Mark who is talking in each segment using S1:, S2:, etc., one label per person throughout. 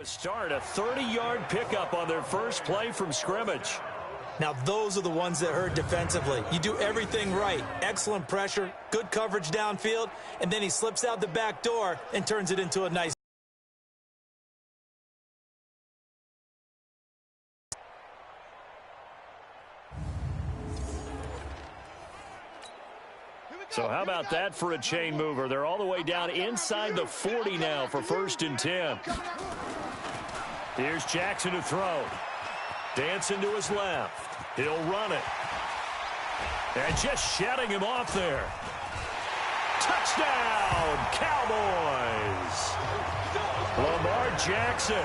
S1: Start a 30-yard pickup on their first play from scrimmage.
S2: Now, those are the ones that hurt defensively. You do everything right. Excellent pressure, good coverage downfield, and then he slips out the back door and turns it into a nice.
S1: So how about that for a chain mover? They're all the way down inside the 40 now for 1st and 10. Here's Jackson to throw. Dancing to his left. He'll run it. And just shutting him off there. Touchdown, Cowboys. Lamar Jackson,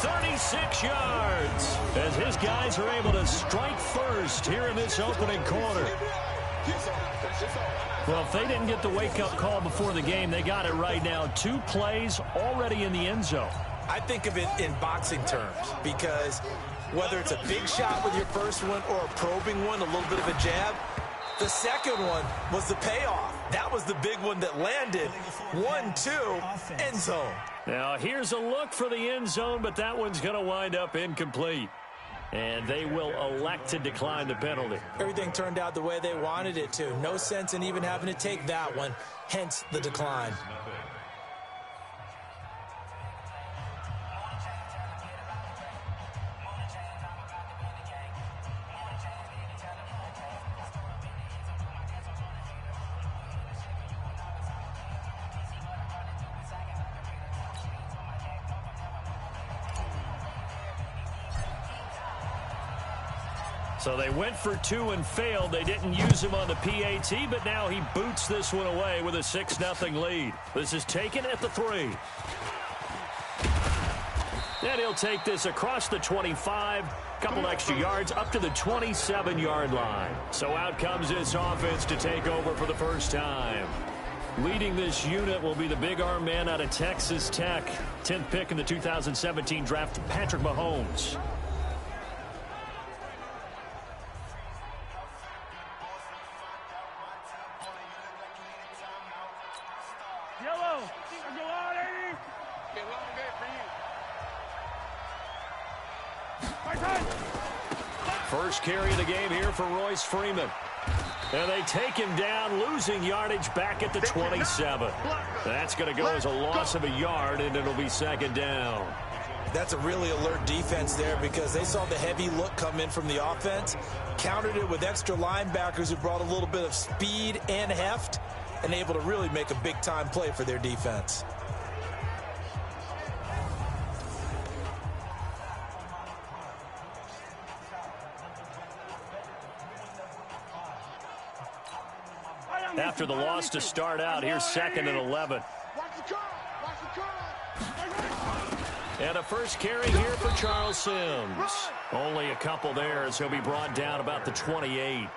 S1: 36 yards. As his guys are able to strike first here in this opening quarter. Well, if they didn't get the wake-up call before the game, they got it right now. 2 plays already in the end zone.
S2: I think of it in boxing terms because whether it's a big shot with your first one or a probing one, a little bit of a jab, the second one was the payoff. That was the big one that landed. 1-2, end zone.
S1: Now, here's a look for the end zone, but that one's going to wind up incomplete. And they will elect to decline the penalty.
S2: Everything turned out the way they wanted it to. No sense in even having to take that one, hence the decline.
S1: So they went for 2 and failed. They didn't use him on the PAT, but now he boots this one away with a 6-0 lead. This is taken at the 3. And he'll take this across the 25, couple extra yards up to the 27-yard line. So out comes this offense to take over for the first time. Leading this unit will be the big arm man out of Texas Tech. 10th pick in the 2017 draft, Patrick Mahomes. First carry of the game here for Royce Freeman. And they take him down, losing yardage back at the 27. That's going to go as a loss of a yard, and it'll be 2nd down.
S2: That's a really alert defense there because they saw the heavy look come in from the offense, countered it with extra linebackers who brought a little bit of speed and heft, and able to really make a big-time play for their defense.
S1: After the loss to start out, here's 2nd and 11. And a first carry here for Charles Sims. Only a couple there as he'll be brought down about the 28.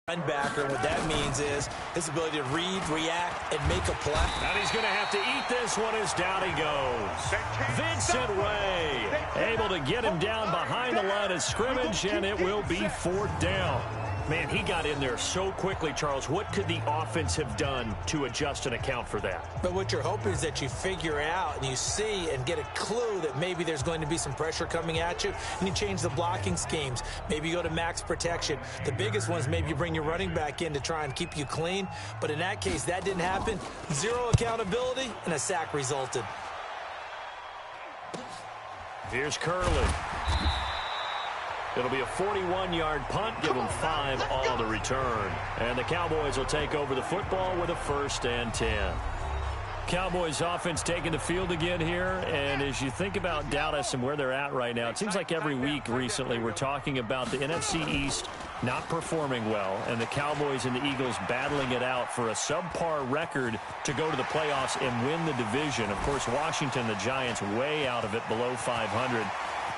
S2: Linebacker, what that means is his ability to read, react, and make a play.
S1: And he's going to have to eat this one as down he goes. Vincent Ray able to get him down behind the line of scrimmage, and it will be 4th down. Man, he got in there so quickly, Charles. What could the offense have done to adjust and account for that?
S2: But what you're hoping is that you figure out and you see and get a clue that maybe there's going to be some pressure coming at you, and you change the blocking schemes. Maybe you go to max protection. The biggest ones, maybe you bring your running back in to try and keep you clean. But in that case, that didn't happen. 0 accountability, and a sack resulted.
S1: Here's Curley. It'll be a 41-yard punt. Give them 5 on the return. And the Cowboys will take over the football with a 1st and 10. Cowboys offense taking the field again here. And as you think about Dallas and where they're at right now, it seems like every week recently we're talking about the NFC East not performing well and the Cowboys and the Eagles battling it out for a subpar record to go to the playoffs and win the division. Of course, Washington, the Giants, way out of it, below 500.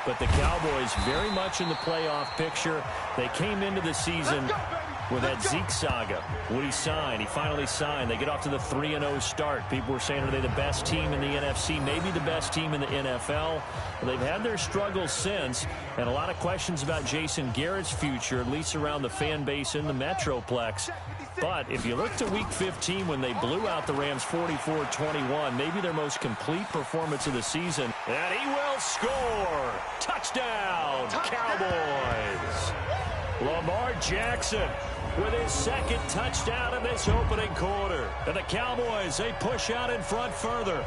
S1: But the Cowboys very much in the playoff picture. They came into the season with that Zeke saga. Would he sign? He finally signed. They get off to the 3-0 start. People were saying, are they the best team in the NFC? Maybe the best team in the NFL. Well, they've had their struggles since, and a lot of questions about Jason Garrett's future, at least around the fan base in the Metroplex. But if you look to Week 15 when they blew out the Rams 44-21, maybe their most complete performance of the season, and he will score. Touchdown, Cowboys. Lamar Jackson with his second touchdown in this opening quarter. And the Cowboys, they push out in front further.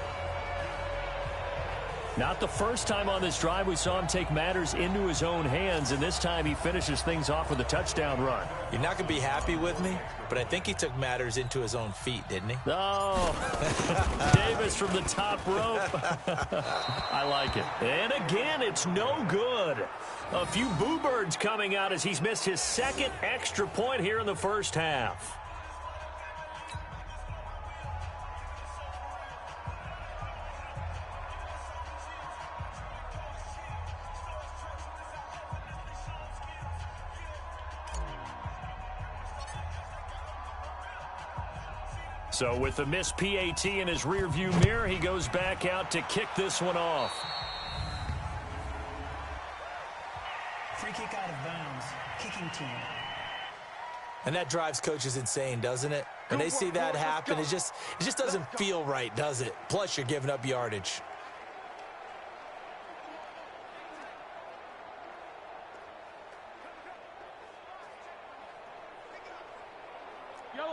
S1: Not the first time on this drive we saw him take matters into his own hands, and this time he finishes things off with a touchdown run.
S2: You're not going to be happy with me, but I think he took matters into his own feet, didn't he?
S1: Oh, Davis from the top rope. I like it. And again, it's no good. A few boo birds coming out as he's missed his second extra point here in the first half. So with the missed PAT in his rearview mirror, he goes back out to kick this one off.
S3: Free kick out of bounds. Kicking team.
S2: And that drives coaches insane, doesn't it? When they see that happen, it just doesn't feel right, does it? Plus, you're giving up yardage.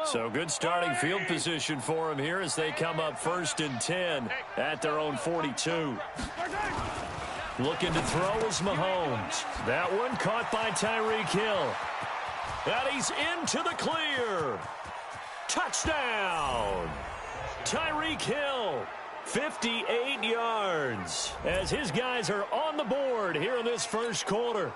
S1: So good starting field position for him here as they come up 1st and 10 at their own 42. Looking to throw is Mahomes. That one caught by Tyreek Hill. And he's into the clear. Touchdown. Tyreek Hill, 58 yards, as his guys are on the board here in this first quarter.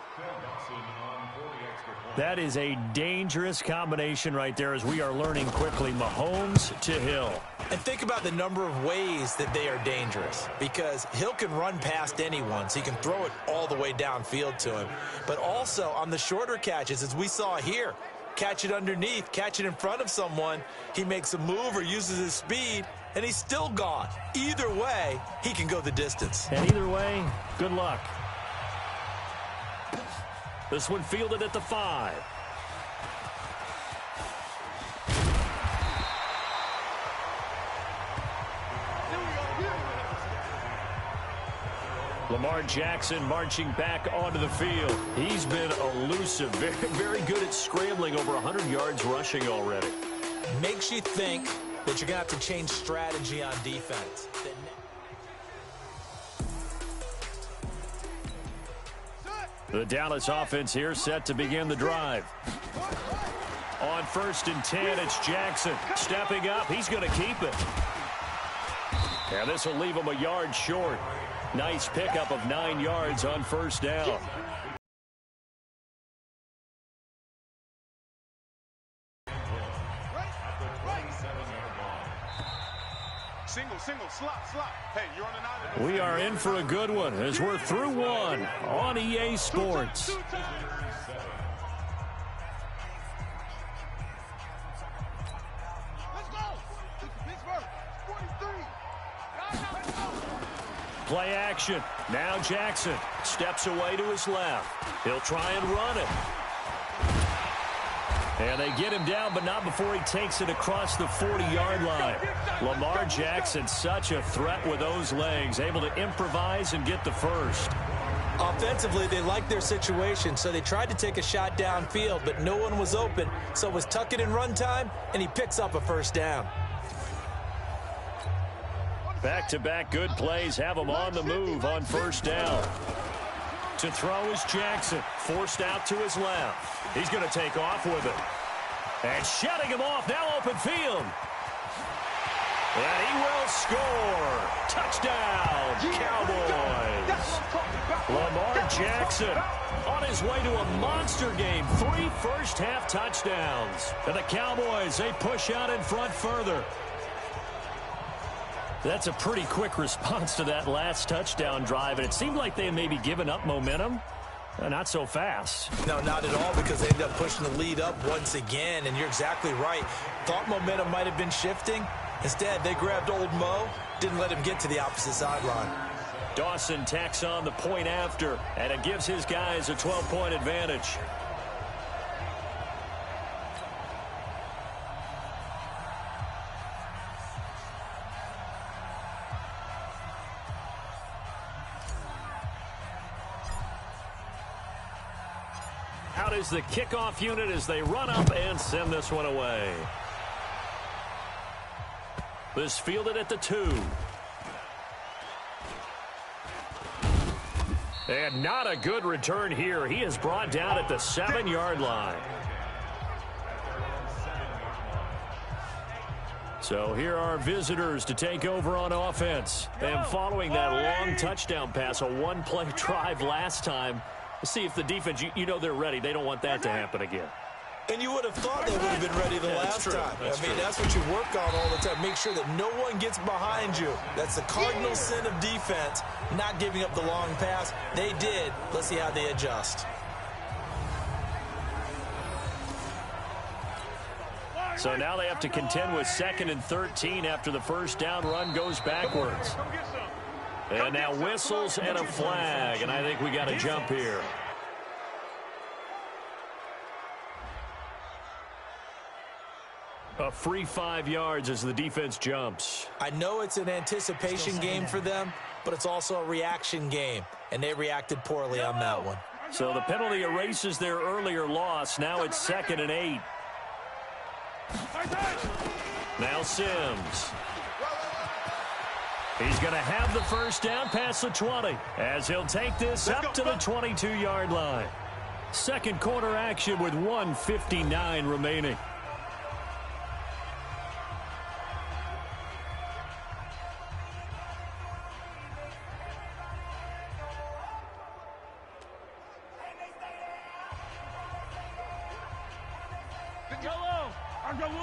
S1: That is a dangerous combination right there as we are learning quickly. Mahomes to Hill.
S2: And think about the number of ways that they are dangerous, because Hill can run past anyone, so he can throw it all the way downfield to him. But also on the shorter catches, as we saw here, catch it underneath, catch it in front of someone, he makes a move or uses his speed, and he's still gone. Either way, he can go the distance.
S1: And either way, good luck. This one fielded at the 5. Lamar Jackson marching back onto the field. He's been elusive, very, very good at scrambling, over 100 yards rushing already.
S2: Makes you think that you're going to have to change strategy on defense.
S1: The Dallas offense here set to begin the drive. On 1st and 10, it's Jackson stepping up. He's going to keep it. And this will leave him a yard short. Nice pickup of 9 yards on 1st down.
S4: Single, slot. Hey, you're on an island.
S1: We are in for a good one as we're through one on EA Sports.
S4: Let's go. Pittsburgh, 43.
S1: Play action. Now Jackson steps away to his left. He'll try and run it. And they get him down, but not before he takes it across the 40-yard line. Lamar Jackson, such a threat with those legs, able to improvise and get the first.
S2: Offensively, they liked their situation, so they tried to take a shot downfield, but no one was open, so it was tuck it in run time, and he picks up a 1st down.
S1: Back-to-back good plays have him on the move on 1st down. To throw is Jackson, forced out to his left. He's going to take off with it. And shutting him off, now open field. And he will score. Touchdown, Cowboys. Lamar Jackson on his way to a monster game. 3 first-half touchdowns. And the Cowboys, they push out in front further. That's a pretty quick response to that last touchdown drive, and it seemed like they had maybe given up momentum. Not so fast.
S2: No, not at all, because they ended up pushing the lead up once again, and you're exactly right. Thought momentum might have been shifting. Instead, they grabbed old Mo, didn't let him get to the opposite sideline.
S1: Dawson tacks on the point after, and it gives his guys a 12-point advantage. Out is the kickoff unit as they run up and send this one away. This fielded at the 2. And not a good return here. He is brought down at the 7-yard line. So here are visitors to take over on offense. And following that long touchdown pass, a one-play drive last time, we'll see if the defense, you know they're ready. They don't want that to happen again.
S2: And you would have thought they would have been ready the last time. That's what you work on all the time. Make sure that no one gets behind you. That's the cardinal sin of defense, not giving up the long pass. They did. Let's see how they adjust.
S1: So now they have to contend with 2nd and 13 after the first down run goes backwards. And now whistles and a flag, and I think we got a jump here. A free 5 yards as the defense jumps.
S2: I know it's an anticipation game for them, but it's also a reaction game, and they reacted poorly on that one.
S1: So the penalty erases their earlier loss. Now it's 2nd and 8. Now Sims. He's going to have the first down past the 20 as he'll take this up to the 22-yard line. Second quarter action with 1:59 remaining.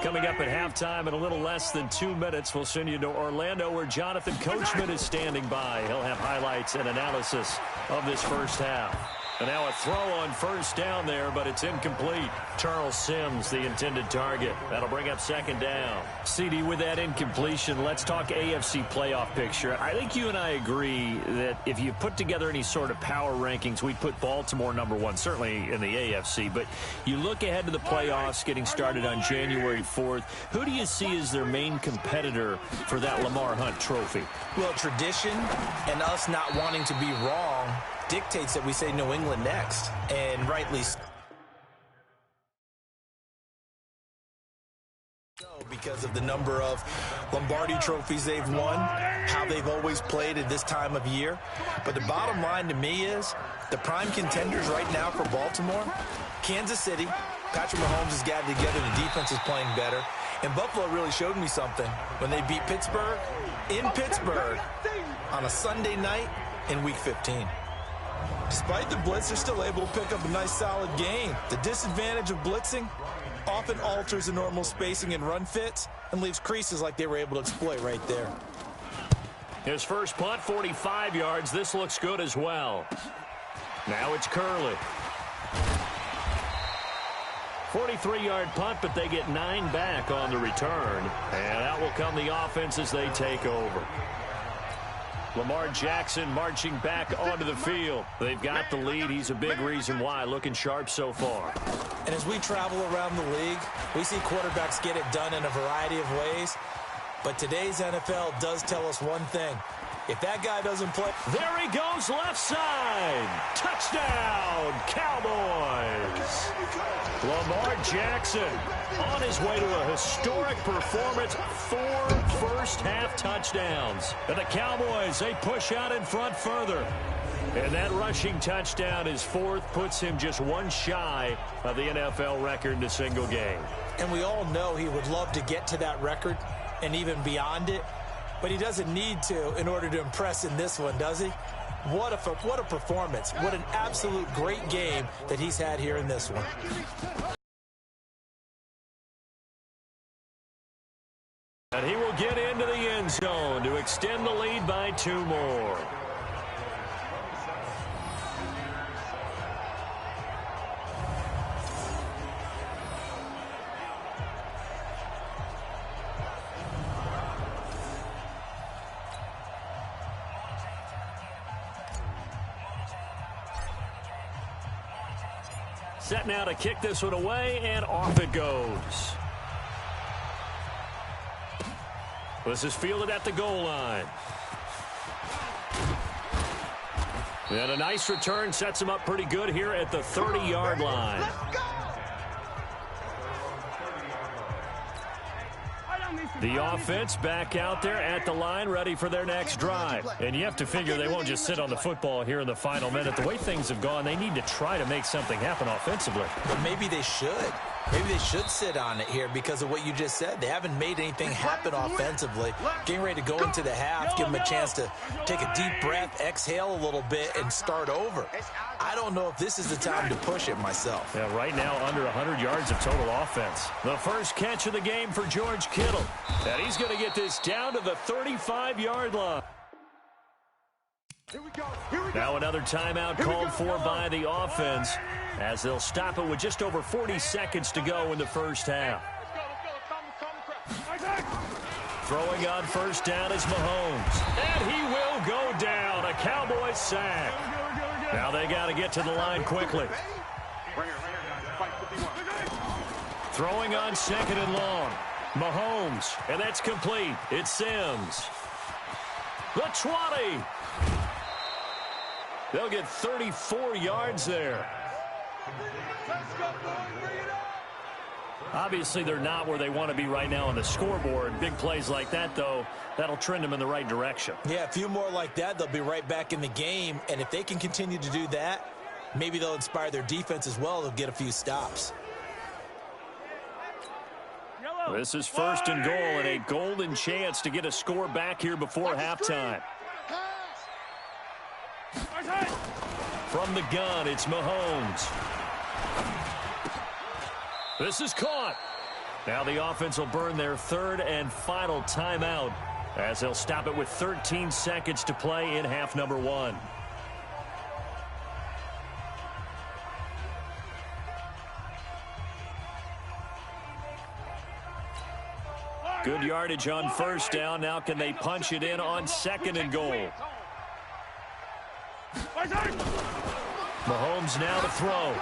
S1: Coming up at halftime in a little less than 2 minutes, we'll send you to Orlando where Jonathan Coachman is standing by. He'll have highlights and analysis of this first half. And now a throw on first down there, but it's incomplete. Charles Sims, the intended target. That'll bring up 2nd down. CD, with that incompletion, let's talk AFC playoff picture. I think you and I agree that if you put together any sort of power rankings, we'd put Baltimore #1, certainly in the AFC. But you look ahead to the playoffs getting started on January 4th. Who do you see as their main competitor for that Lamar Hunt trophy?
S2: Well, tradition and us not wanting to be wrong dictates that we say New England next, and rightly so, because of the number of Lombardi trophies they've won, how they've always played at this time of year. But the bottom line to me is the prime contenders right now for Baltimore, Kansas City. Patrick Mahomes has gathered together. The defense is playing better. And Buffalo really showed me something when they beat Pittsburgh in Pittsburgh on a Sunday night in Week 15. Despite the blitz, they're still able to pick up a nice, solid game. The disadvantage of blitzing often alters the normal spacing and run fits and leaves creases like they were able to exploit right there.
S1: His first punt, 45 yards. This looks good as well. Now it's Curley. 43-yard punt, but they get 9 back on the return. And out will come the offense as they take over. Lamar Jackson marching back onto the field. They've got the lead. He's a big reason why. Looking sharp so far.
S2: And as we travel around the league, we see quarterbacks get it done in a variety of ways. But today's NFL does tell us one thing. If that guy doesn't play...
S1: There he goes, left side. Touchdown, Cowboys. Lamar Jackson on his way to a historic performance. 4 first-half touchdowns. And the Cowboys, they push out in front further. And that rushing touchdown, his 4th, puts him just 1 shy of the NFL record in a single game.
S2: And we all know he would love to get to that record and even beyond it. But he doesn't need to in order to impress in this one, does he? What a performance. What an absolute great game that he's had here in this one.
S1: And he will get into the end zone to extend the lead by 2 more. Set now to kick this one away, and off it goes. This is fielded at the goal line. And a nice return sets him up pretty good here at the 30-yard line. The offense back out there at the line, ready for their next drive. And you have to figure they won't just sit on the football here in the final minute. The way things have gone, they need to try to make something happen offensively.
S2: But maybe they should. Maybe they should sit on it here because of what you just said. They haven't made anything happen offensively. Getting ready to go into the half, give them a chance to take a deep breath, exhale a little bit, and start over. I don't know if this is the time to push it myself.
S1: Yeah, right now under 100 yards of total offense. The first catch of the game for George Kittle. And he's going to get this down to the 35-yard line. Now another timeout called for by the offense as they'll stop it with just over 40 seconds to go in the first half. Throwing on first down is Mahomes. And he will go down. A Cowboys sack. Now they got to get to the line quickly. Throwing on second and long. Mahomes. And that's complete. It's Sims. The 20. They'll get 34 yards there. Obviously, they're not where they want to be right now on the scoreboard. Big plays like that, though, that'll trend them in the right direction.
S2: Yeah, a few more like that, they'll be right back in the game. And if they can continue to do that, maybe they'll inspire their defense as well. They'll get a few stops.
S1: This is first and goal and a golden chance to get a score back here before halftime. From the gun, it's Mahomes. This is caught. Now the offense will burn their third and final timeout as they'll stop it with 13 seconds to play in half number one. Good yardage on first down. Now can they punch it in on second and goal? Mahomes now to throw.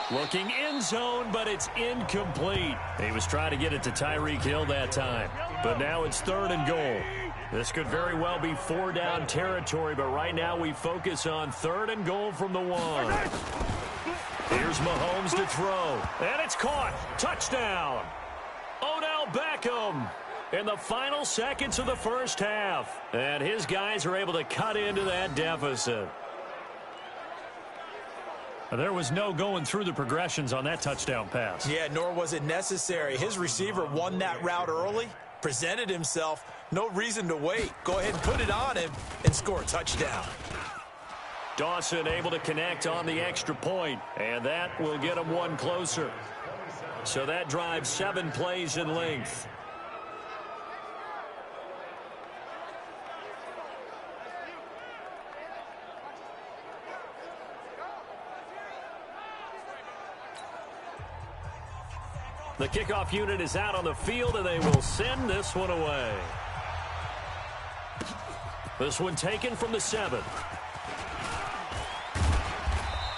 S1: Looking end zone, but it's incomplete. He was trying to get it to Tyreek Hill that time. But now it's third and goal. This could very well be four-down territory, but right now we focus on third and goal from the one. Here's Mahomes to throw. And it's caught. Touchdown. Odell Beckham in the final seconds of the first half. And his guys are able to cut into that deficit. There was no going through the progressions on that touchdown pass.
S2: Yeah, nor was it necessary. His receiver won that route early, presented himself. No reason to wait. Go ahead and put it on him and score a touchdown.
S1: Dawson able to connect on the extra point, and that will get him one closer. So that drives 7 plays in length. The kickoff unit is out on the field, and they will send this one away. This one taken from the 7.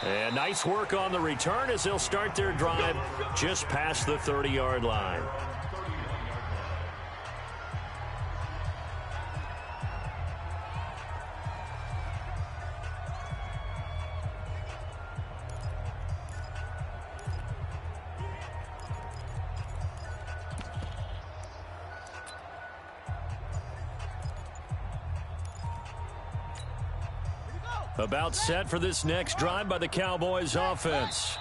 S1: And nice work on the return as they'll start their drive just past the 30-yard line. About set for this next drive by the Cowboys offense.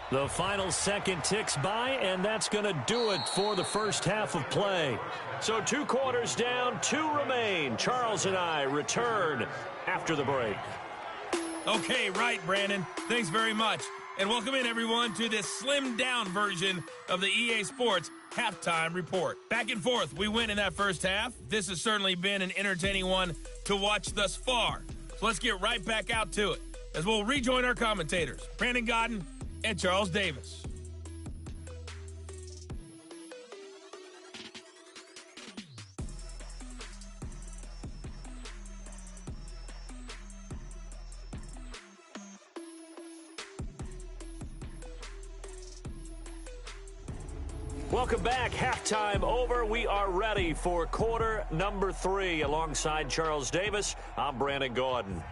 S1: The final second ticks by, and that's going to do it for the first half of play. So 2 quarters down, 2 remain. Charles and I return after the break.
S5: Okay, right, Brandon. Thanks very much. And welcome in, everyone, to this slimmed-down version of the EA Sports Halftime Report. Back and forth, we win in that first half. This has certainly been an entertaining one to watch thus far. So let's get right back out to it as we'll rejoin our commentators, Brandon Godden and Charles Davis.
S1: Welcome back. Halftime over. We are ready for quarter number 3. Alongside Charles Davis, I'm Brandon Gordon.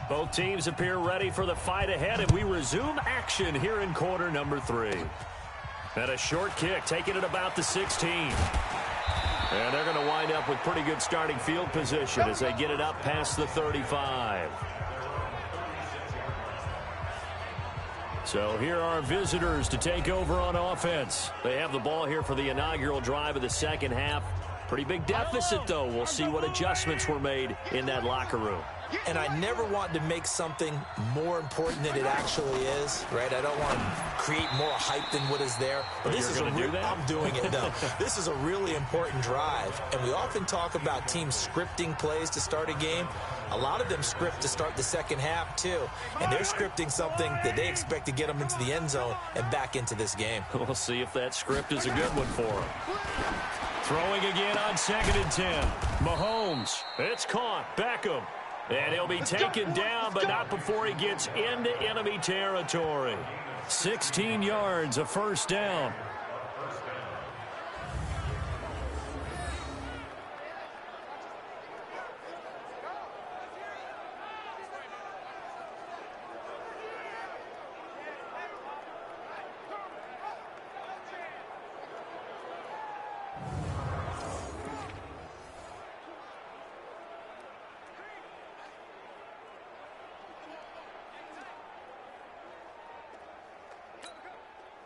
S1: Both teams appear ready for the fight ahead, and we resume action here in quarter number 3. And a short kick, taking it about the 16. And they're going to wind up with pretty good starting field position as they get it up past the 35. So here are visitors to take over on offense. They have the ball here for the inaugural drive of the second half. Pretty big deficit, though. We'll see what adjustments were made in that locker room.
S2: And I never want to make something more important than it actually is, right? I don't want to create more hype than what is there. But this is I'm doing it, though. This is a really important drive. And we often talk about teams scripting plays to start a game. A lot of them script to start the second half, too. And they're scripting something that they expect to get them into the end zone and back into this game.
S1: We'll see if that script is a good one for them. Throwing again on 2nd and 10. Mahomes. It's caught. Beckham. And he'll be taken down, but not before he gets into enemy territory. 16 yards, a first down.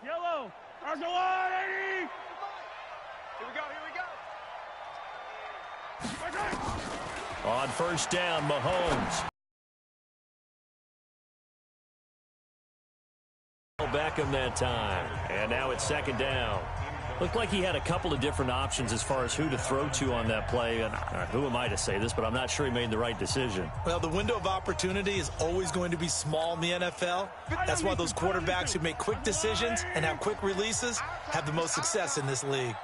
S4: Yellow, our goal line, 80. Here we go.
S1: On first down, Mahomes. Beckham that time. And now it's 2nd down. Looked like he had a couple of different options as far as who to throw to on that play. And who am I to say this, but I'm not sure he made the right decision.
S2: Well, the window of opportunity is always going to be small in the NFL. That's why those quarterbacks who make quick decisions and have quick releases have the most success in this league.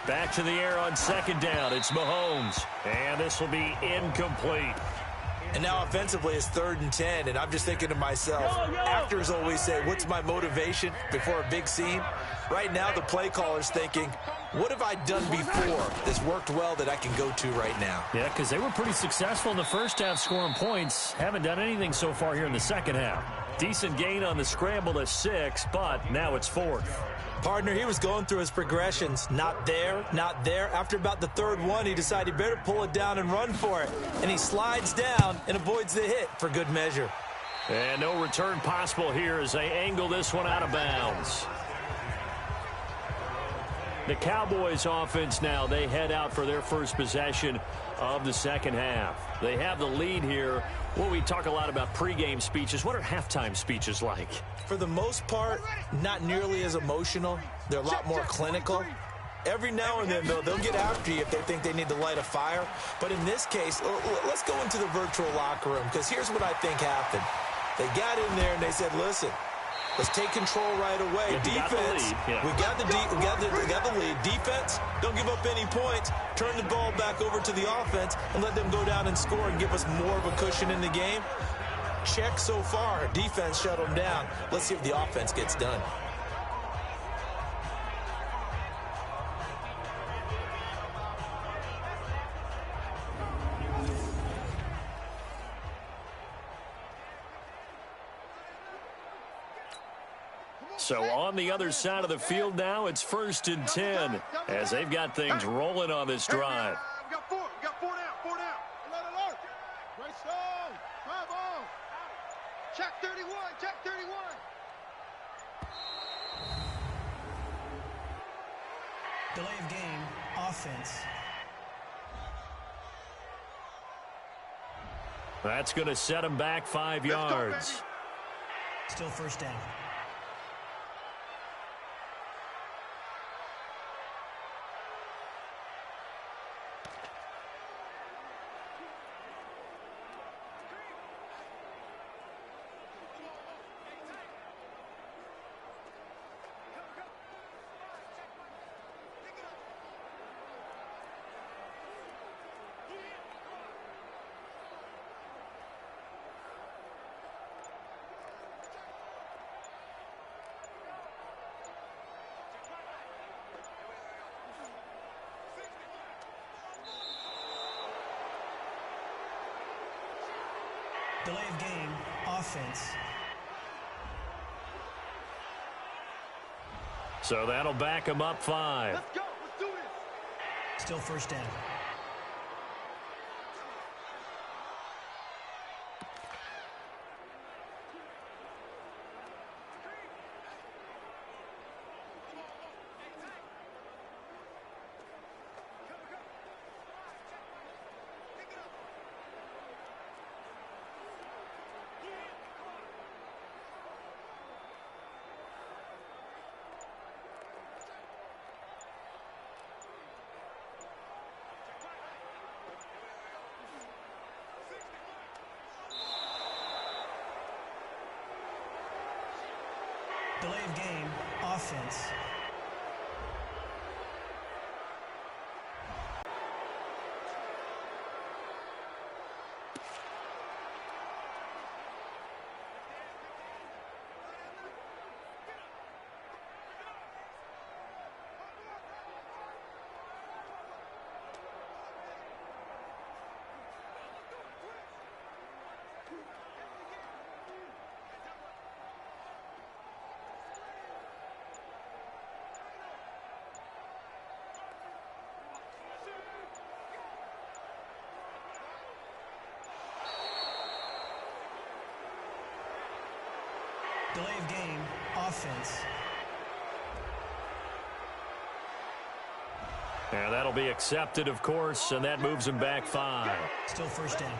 S1: Back to the air on 2nd down. It's Mahomes. And this will be incomplete.
S2: And now offensively it's 3rd and 10, and I'm just thinking to myself, actors always say, what's my motivation before a big scene? Right now the play caller's thinking, what have I done before that's worked well that I can go to right now?
S1: Yeah, because they were pretty successful in the first half scoring points. Haven't done anything so far here in the second half. Decent gain on the scramble to 6, but now it's 4th.
S2: Partner, he was going through his progressions. Not there, not there. After about the 3rd one, he decided he better pull it down and run for it. And he slides down and avoids the hit for good measure.
S1: And no return possible here as they angle this one out of bounds. The Cowboys offense now, they head out for their first possession of the second half. They have the lead here. Well, we talk a lot about pregame speeches. What are halftime speeches like?
S2: For the most part, not nearly as emotional. They're a lot more clinical. Every now and then, though, they'll get after you if they think they need to light a fire. But in this case, let's go into the virtual locker room, because here's what I think happened. They got in there and they said, listen, let's take control right away. Defense, we got the lead. Defense, don't give up any points. Turn the ball back over to the offense and let them go down and score and give us more of a cushion in the game. Check so far. Defense shut them down. Let's see if the offense gets done.
S1: So on the other side of the field now, it's 1st and 10 as they've got things rolling on this drive.
S4: We got 4 down. Alert. Great stone. Drive on. Check 31.
S3: Delay of game, offense.
S1: That's going to set them back 5 yards.
S3: Still first down. Delay of game, offense.
S1: So that'll back him up 5.
S4: Let's go. Let's do this.
S3: Still first down. Delay of game, offense. Delay of game, offense.
S1: And that'll be accepted, of course, and that moves him back 5.
S3: Still first down.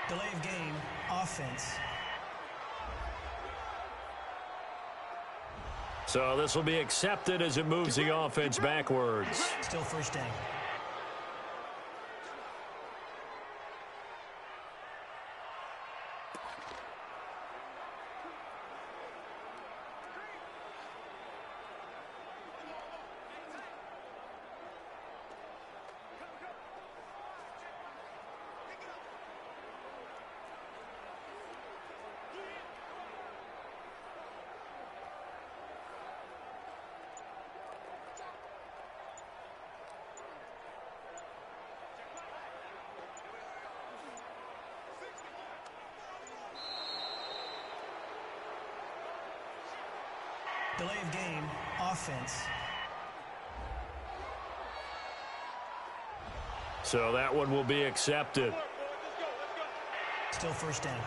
S3: Delay of game, offense.
S1: So this will be accepted as it moves the offense backwards.
S3: Still first down. Delay of game, offense.
S1: So that one will be accepted.
S3: Still first down.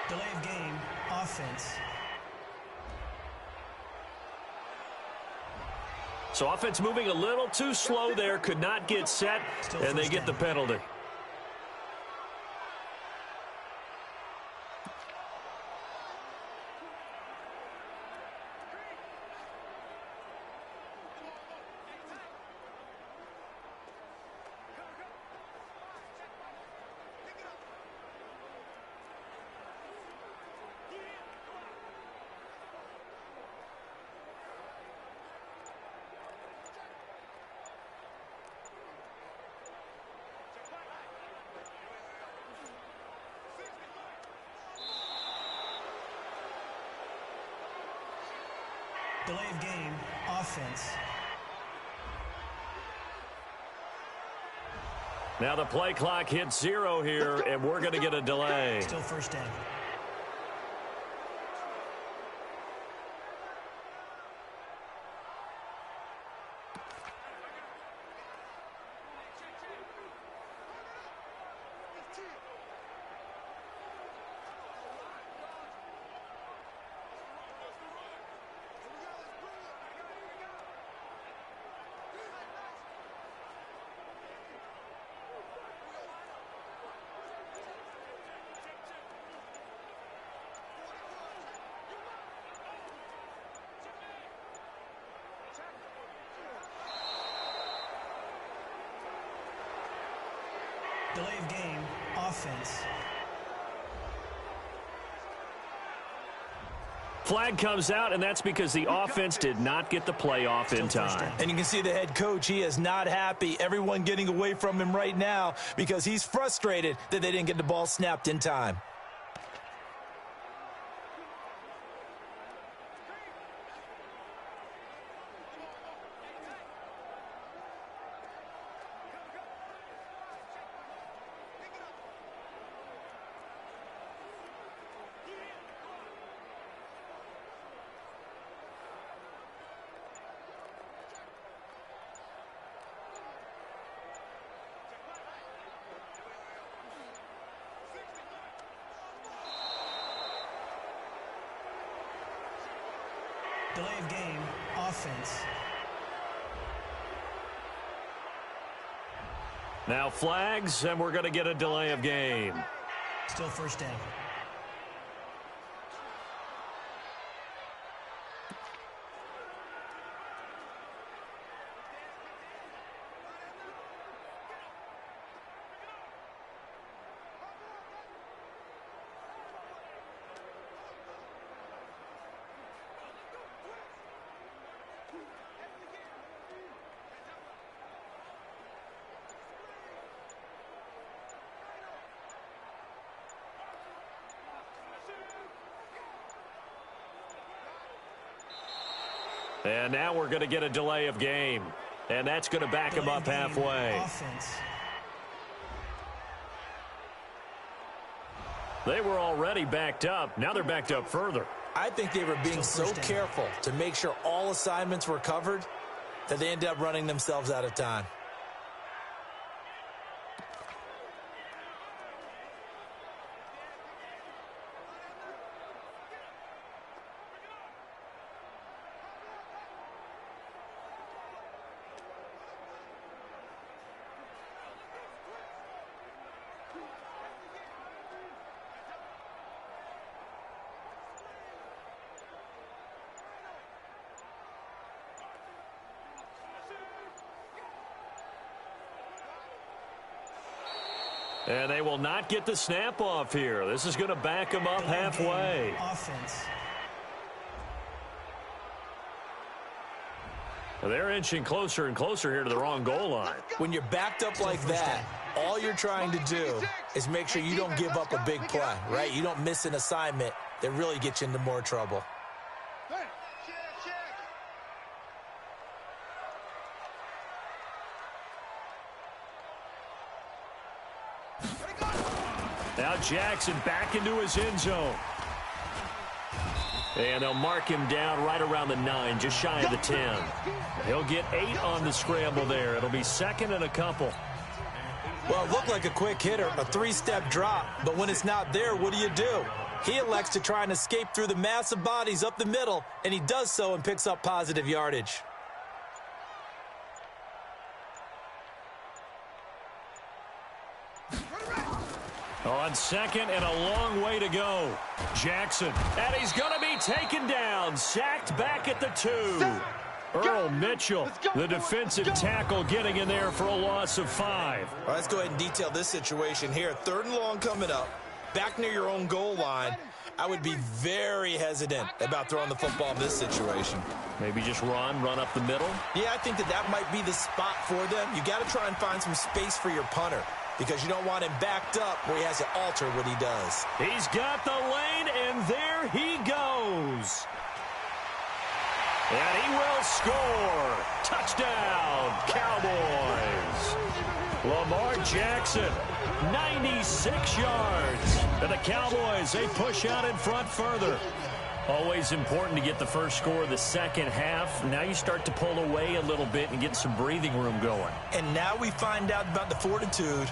S3: Delay of game, offense.
S1: So offense moving a little too slow there, could not get set, and they get the penalty.
S3: Delay of game, offense.
S1: Now the play clock hits 0 here, and we're going to get a delay.
S3: Still first down. Delay of game, offense.
S1: Flag comes out, and that's because the offense did not get the play off in time.
S2: And you can see the head coach, he is not happy. Everyone getting away from him right now because he's frustrated that they didn't get the ball snapped in time.
S3: Delay of game, offense.
S1: Now flags, and we're going to get a delay of game.
S3: Still first down.
S1: And now we're going to get a delay of game. And that's going to back him up halfway.
S3: Offense.
S1: They were already backed up. Now they're backed up further.
S2: I think they were being so careful to make sure all assignments were covered that they ended up running themselves out of time.
S1: And they will not get the snap off here. This is going to back them up halfway.
S3: Offense.
S1: They're inching closer and closer here to the wrong goal line.
S2: When you're backed up like that, all you're trying to do is make sure you don't give up a big play, right? You don't miss an assignment that really gets you into more trouble.
S1: Now Jackson back into his end zone. And they'll mark him down right around the 9, just shy of the 10. He'll get 8 on the scramble there. It'll be second and a couple.
S2: Well, it looked like a quick hitter, a 3-step drop. But when it's not there, what do? He elects to try and escape through the massive bodies up the middle, and he does so and picks up positive yardage.
S1: On second and a long way to go. Jackson, and he's going to be taken down, sacked back at the 2. Earl Mitchell, the defensive tackle, getting in there for a loss of 5.
S2: All right, let's go ahead and detail this situation here. 3rd and long coming up, back near your own goal line. I would be very hesitant about throwing the football in this situation.
S1: Maybe just run up the middle?
S2: Yeah, I think that might be the spot for them. You got to try and find some space for your punter, because you don't want him backed up where he has to alter what he does.
S1: He's got the lane, and there he goes. And he will score. Touchdown, Cowboys. Lamar Jackson, 96 yards. And the Cowboys, they push out in front further. Always important to get the first score of the second half. Now you start to pull away a little bit and get some breathing room going.
S2: And now we find out about the fortitude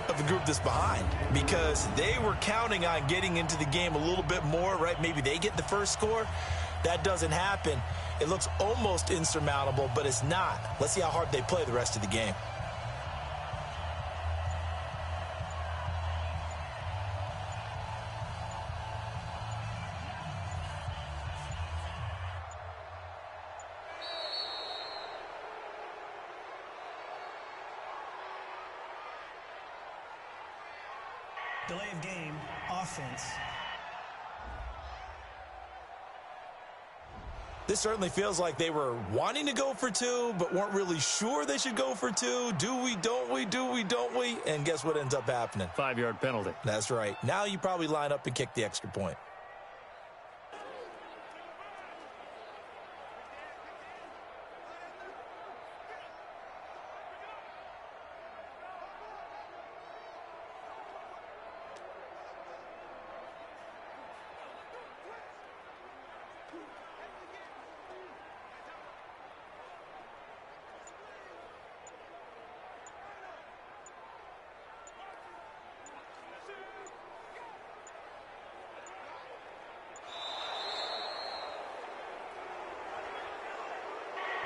S2: of the group that's behind, because they were counting on getting into the game a little bit more, right? Maybe they get the first score. That doesn't happen. It looks almost insurmountable, but it's not. Let's see how hard they play the rest of the game.
S3: Delay of game, offense.
S2: This certainly feels like they were wanting to go for two, but weren't really sure they should go for two. Do we, don't we, do we, don't we? And guess what ends up happening?
S1: 5-yard penalty.
S2: That's right. Now you probably line up and kick the extra point.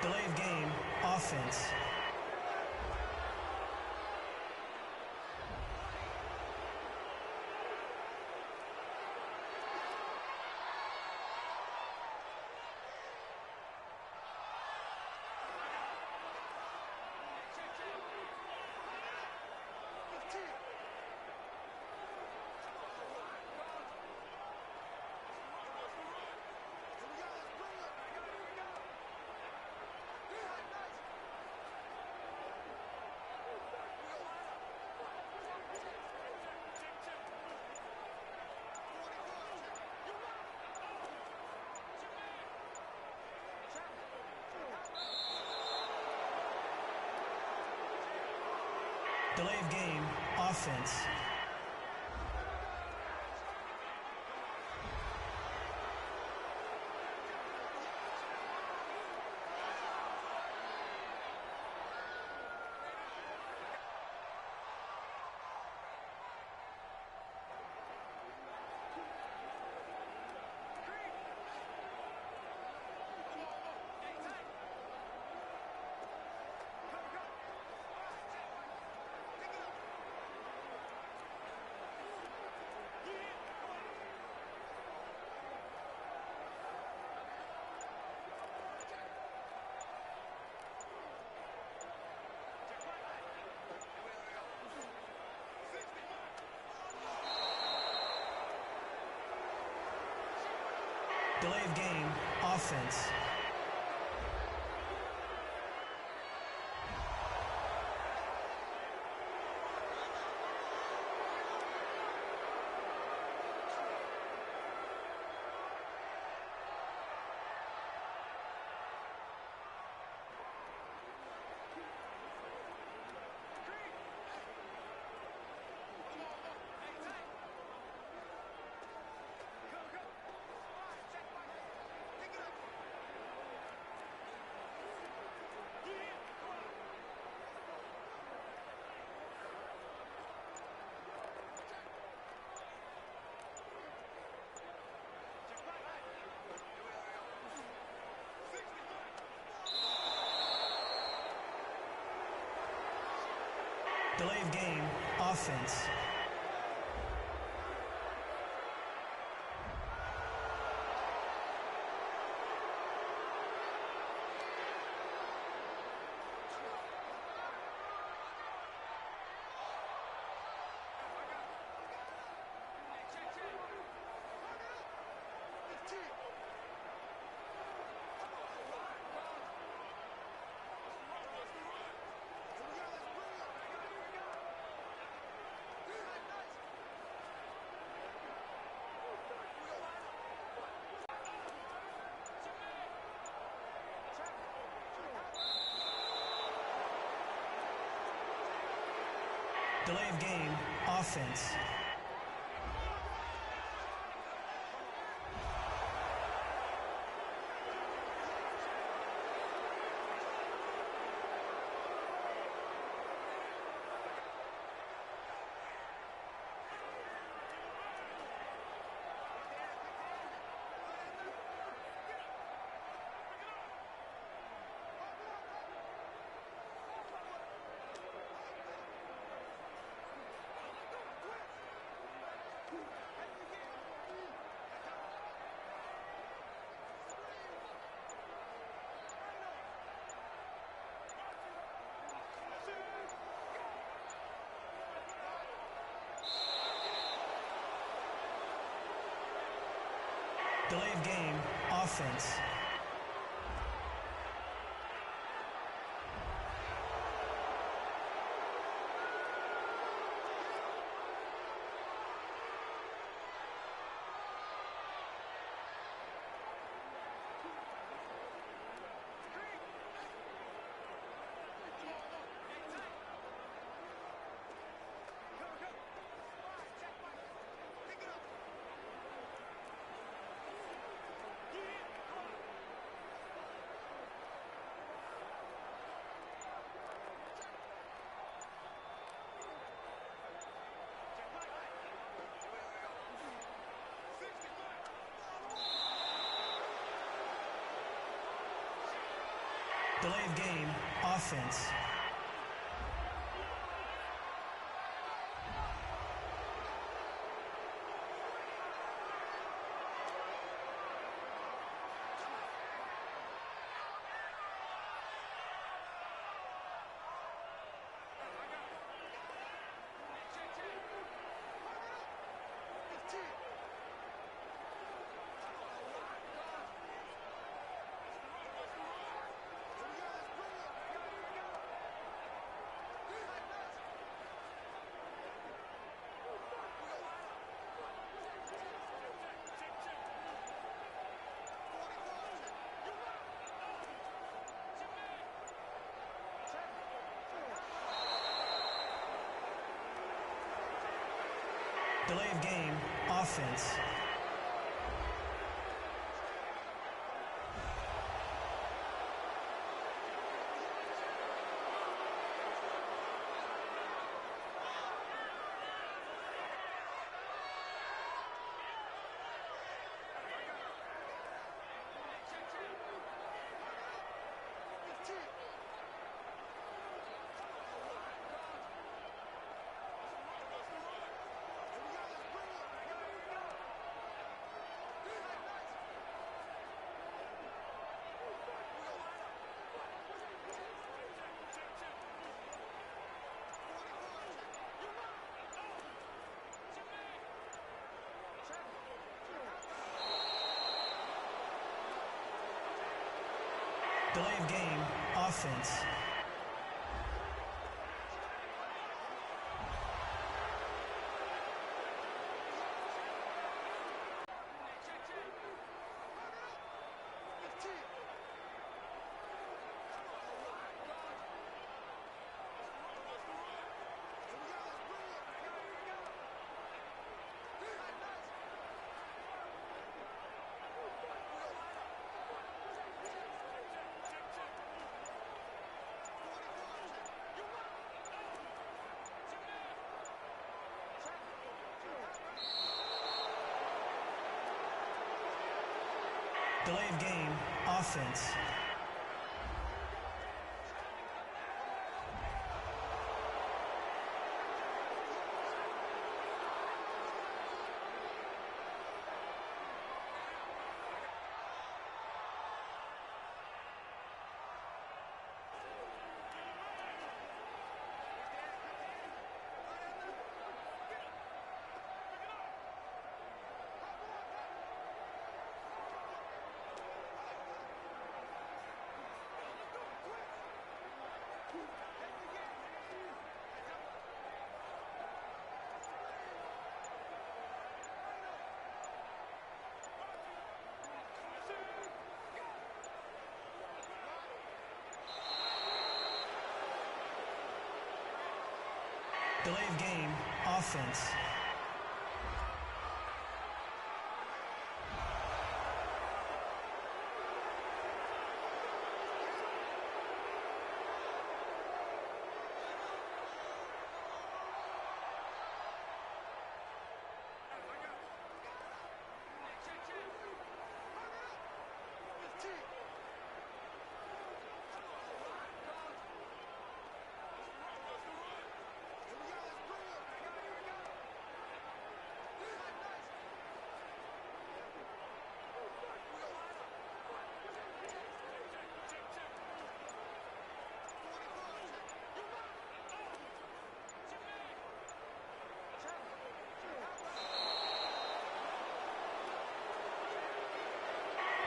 S3: Delay of game, offense. Delay of game, offense. Delay of game, offense. Delay of game, offense. Delay of game, offense. Delay of game, offense. Delay of game, offense. Delay of game, offense. Delay of game, offense. Delay of game, offense. Delay of game, offense.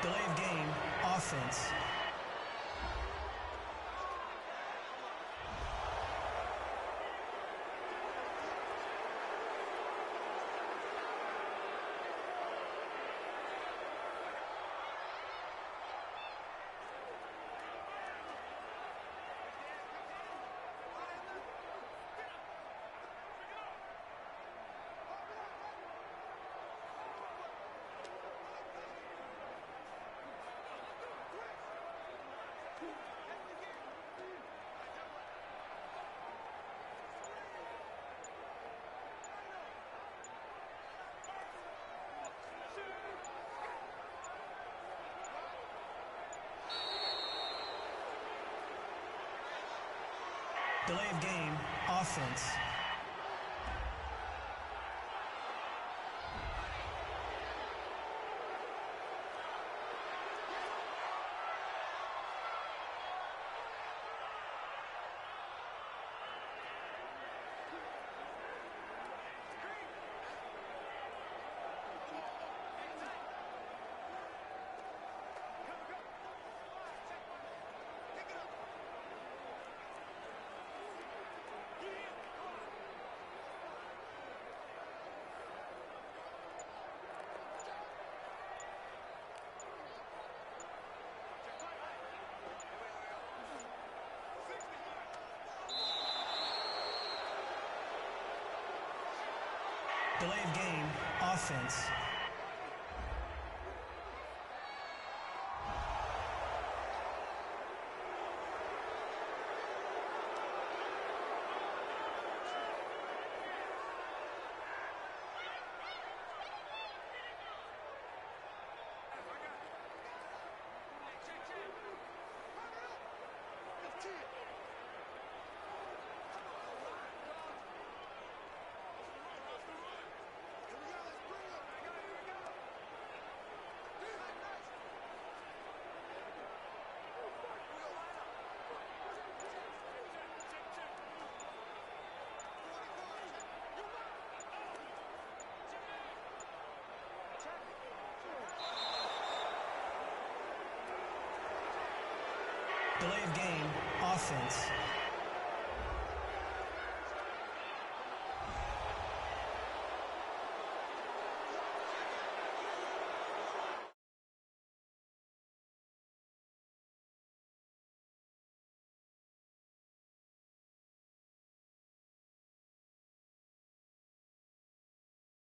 S3: Delay of game, offense. Delay of game, offense. Delay of game, offense. Delay of game, offense.